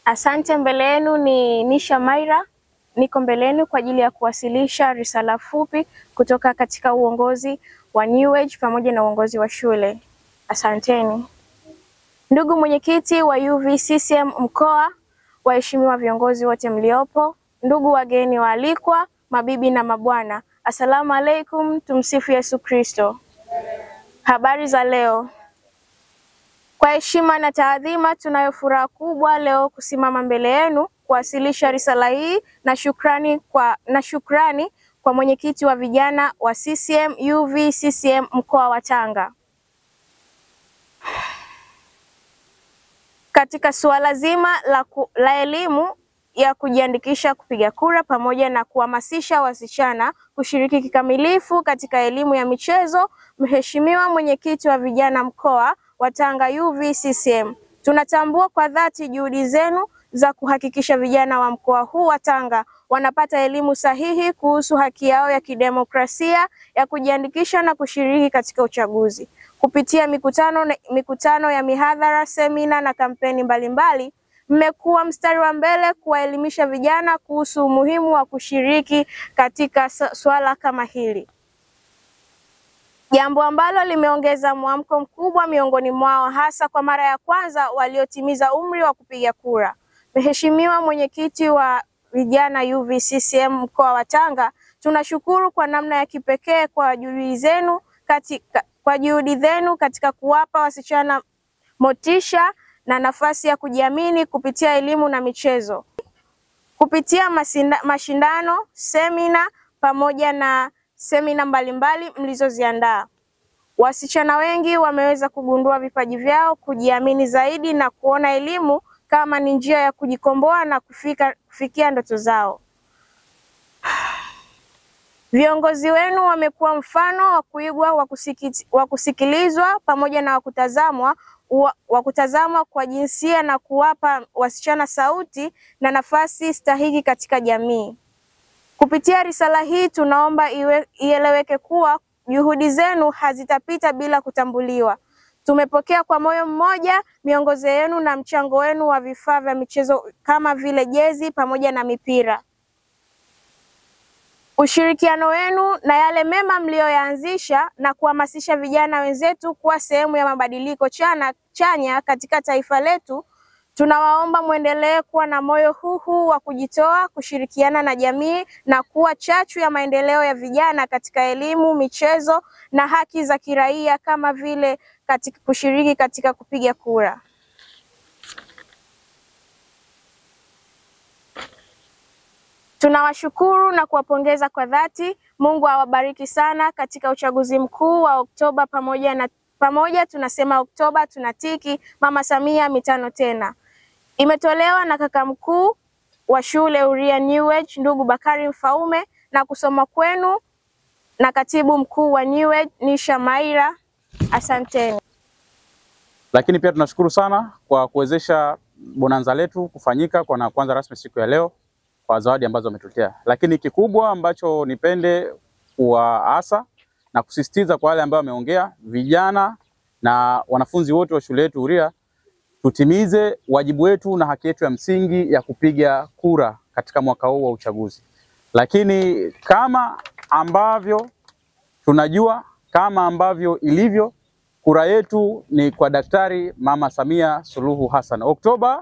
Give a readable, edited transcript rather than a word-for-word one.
Asante. Mbele yenu ni Nisha Maira. Niko mbele yenu kwa ajili ya kuwasilisha risala fupi kutoka katika uongozi wa New Age pamoja na uongozi wa shule. Asanteni. Ndugu mwenyekiti wa UVCCM mkoa, waheshimiwa viongozi wote mliopo, ndugu wageni waalikwa, mabibi na mabwana, asalamu alaikum, tumsifu Yesu Kristo. Habari za leo. Kwa heshima na taadhima, tunayo furaha kubwa leo kusimama mbele yenu kuwasilisha risala hii na shukrani kwa mwenyekiti wa vijana wa CCM UVCCM mkoa wa Tanga. Katika suala zima la elimu ya kujiandikisha kupiga kura pamoja na kuhamasisha wasichana kushiriki kikamilifu katika elimu ya michezo, Mheshimiwa mwenyekiti wa vijana mkoa wa Tanga UVCCM, tunatambua kwa dhati juhudi zenu za kuhakikisha vijana wa mkoa huu wa Tanga wanapata elimu sahihi kuhusu haki yao ya kidemokrasia ya kujiandikisha na kushiriki katika uchaguzi. Kupitia mikutano ya mihadhara, semina na kampeni mbalimbali, mmekuwa mstari wa mbele kuwaelimisha vijana kuhusu umuhimu wa kushiriki katika swala kama hili, jambo ambalo limeongeza mwamko mkubwa miongoni mwao, hasa kwa mara ya kwanza waliotimiza umri wa kupiga kura. Mheshimiwa mwenyekiti wa vijana UVCCM mkoa wa Tanga, tunashukuru kwa namna ya kipekee kwa juhudi zenu katika kuwapa wasichana motisha na nafasi ya kujiamini kupitia elimu na michezo. Kupitia mashindano, semina pamoja na semina mbalimbali mlizoziandaa, wasichana wengi wameweza kugundua vipaji vyao, kujiamini zaidi na kuona elimu kama ni njia ya kujikomboa na kufikia ndoto zao. Viongozi wenu wamekuwa mfano wa kuigwa, wa kusikilizwa pamoja na wa kutazamwa kwa jinsia na kuwapa wasichana sauti na nafasi stahiki katika jamii. Kupitia risala hii tunaomba ieleweke kuwa juhudi zenu hazitapita bila kutambuliwa. Tumepokea kwa moyo mmoja miongozo yenu na mchango wenu wa vifaa vya michezo kama vile jezi pamoja na mipira. Ushirikiano wenu na yale mema mlioyaanzisha na kuhamasisha vijana wenzetu kuwa sehemu ya mabadiliko chanya katika taifa letu. Tunawaomba muendelee kuwa na moyo huu wa kujitoa, kushirikiana na jamii na kuwa chachu ya maendeleo ya vijana katika elimu, michezo na haki za kiraia kama vile kushiriki katika kupiga kura. Tunawashukuru na kuwapongeza kwa dhati. Mungu awabariki sana katika uchaguzi mkuu wa Oktoba. Pamoja tunasema Oktoba tunatiki, Mama Samia mitano tena. Imetolewa na kaka mkuu wa shule Huria New Age ndugu Bakari Mfaume na kusoma kwenu na katibu mkuu wa New Age Nisha Maira. Asanteni. Lakini pia tunashukuru sana kwa kuwezesha bonanza letu kufanyika kwa kwanza rasmi siku ya leo kwa zawadi ambazo wametuletea. Lakini kikubwa ambacho nipende kuwaasa na kusisitiza kwa wale ambao wameongea, vijana na wanafunzi wote wa shule yetu Huria, tutimize wajibu wetu na haki yetu ya msingi ya kupiga kura katika mwaka huu wa uchaguzi. Lakini kama ambavyo tunajua, kama ambavyo ilivyo, kura yetu ni kwa Daktari Mama Samia Suluhu Hassan. Oktoba